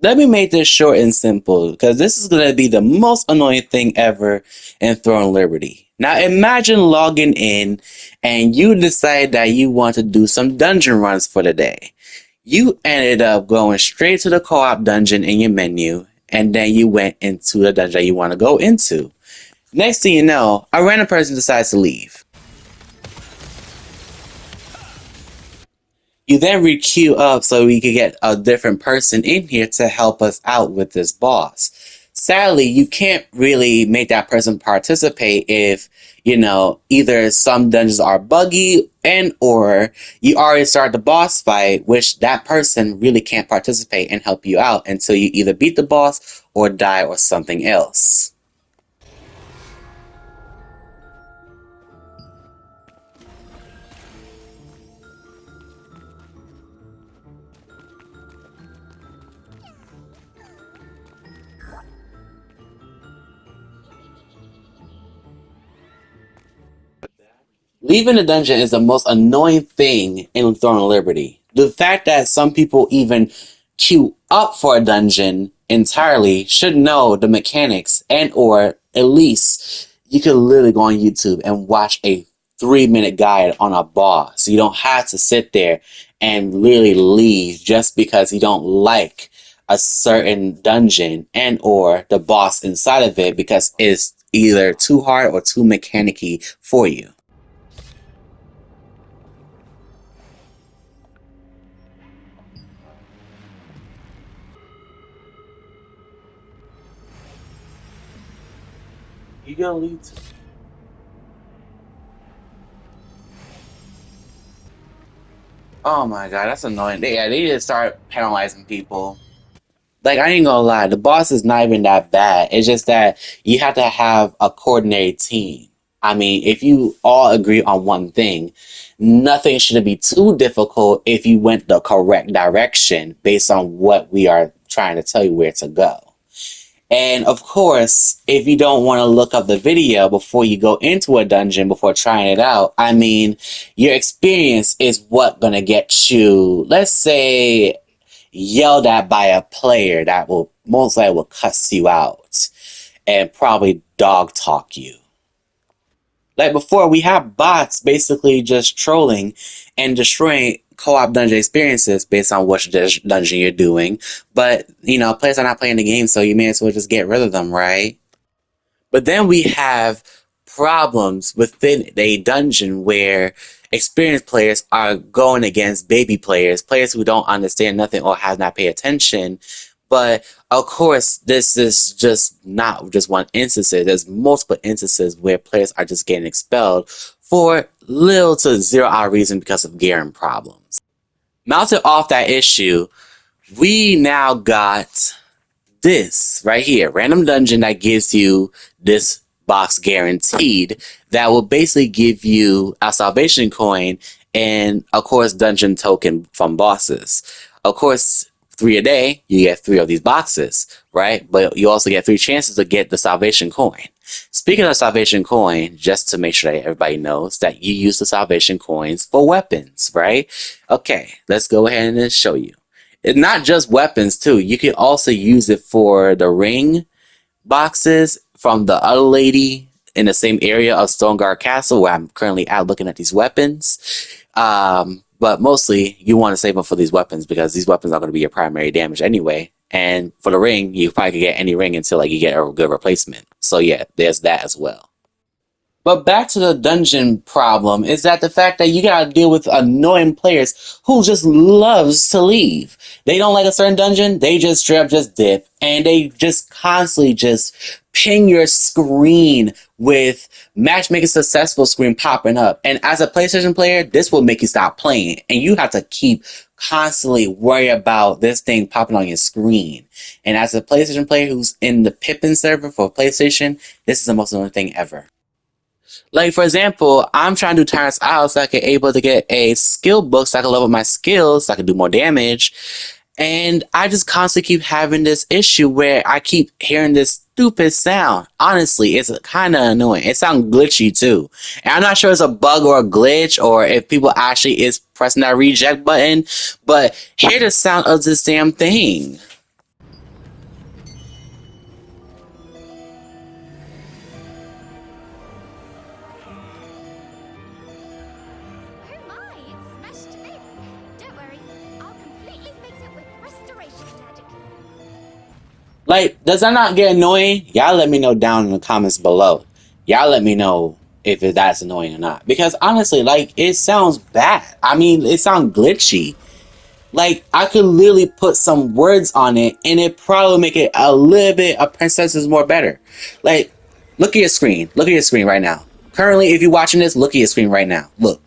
Let me make this short and simple because this is going to be the most annoying thing ever in Throne Liberty. Now imagine logging in and you decide that you want to do some dungeon runs for the day. You ended up going straight to the co-op dungeon in your menu and then you went into the dungeon you want to go into. Next thing you know, a random person decides to leave. You then requeue up so we could get a different person in here to help us out with this boss. Sadly, you can't really make that person participate if, either some dungeons are buggy and or you already start the boss fight, which that person really can't participate and help you out until you either beat the boss or die or something else. Leaving the dungeon is the most annoying thing in Throne of Liberty. The fact that some people even queue up for a dungeon entirely should know the mechanics and or at least you could literally go on YouTube and watch a 3-minute guide on a boss. You don't have to sit there and literally leave just because you don't like a certain dungeon and or the boss inside of it because it's either too hard or too mechanicky for you. You gonna leave? Oh my god, that's annoying. They just start penalizing people. Like I ain't gonna lie, the boss is not even that bad. It's just that you have to have a coordinated team. I mean, if you all agree on one thing, nothing should be too difficult if you went the correct direction based on what we are trying to tell you where to go. And of course, if you don't want to look up the video before you go into a dungeon before trying it out, I mean, your experience is what gonna get you, let's say, yelled at by a player that will most likely will cuss you out and probably dog talk you. Like before, we have bots basically just trolling and destroying co-op dungeon experiences based on which dungeon you're doing. But players are not playing the game, so you may as well just get rid of them, right? But then we have problems within a dungeon where experienced players are going against baby players, players who don't understand nothing or have not paid attention. But of course, this is just not just one instance. There's multiple instances where players are just getting expelled for little to zero odd reason because of gearing problems. Mounted off that issue, we now got this right here, random dungeon that gives you this box guaranteed that will basically give you a salvation coin and of course dungeon token from bosses. Of course, 3 a day, you get 3 of these boxes, right? But you also get 3 chances to get the salvation coin. Speaking of salvation coin, just to make sure that everybody knows that you use the salvation coins for weapons, right? Okay, let's go ahead and show you. It's not just weapons too. You can also use it for the ring boxes from the other lady in the same area of Stoneguard Castle where I'm currently out looking at these weapons. But mostly you want to save them for these weapons because these weapons are going to be your primary damage anyway. And for the ring, you probably can get any ring until you get a good replacement. So yeah, there's that as well. But back to the dungeon problem is that the fact that you gotta deal with annoying players who just loves to leave. They don't like a certain dungeon, they just straight up just dip, and they just constantly just ping your screen with matchmaking successful screen popping up. And as a PlayStation player, this will make you stop playing, and you have to keep constantly worry about this thing popping on your screen. And as a PlayStation player who's in the Pippin server for PlayStation, this is the most annoying thing ever. Like for example, I'm trying to do Tyrant's Isle so I can able to get a skill book so I can level my skills so I can do more damage. And I just constantly keep having this issue where I keep hearing this stupid sound. Honestly, it's kind of annoying. It sounds glitchy too. And I'm not sure it's a bug or a glitch or if people actually is pressing that reject button, but hear the sound of this damn thing. Like, does that not get annoying? Y'all let me know down in the comments below. Y'all let me know if that's annoying or not. Because honestly, like, it sounds bad. I mean, it sounds glitchy. Like, I could literally put some words on it and it probably make it a little bit of Princesses more better. Like, look at your screen. Look at your screen right now. Currently, if you're watching this, look at your screen right now. Look.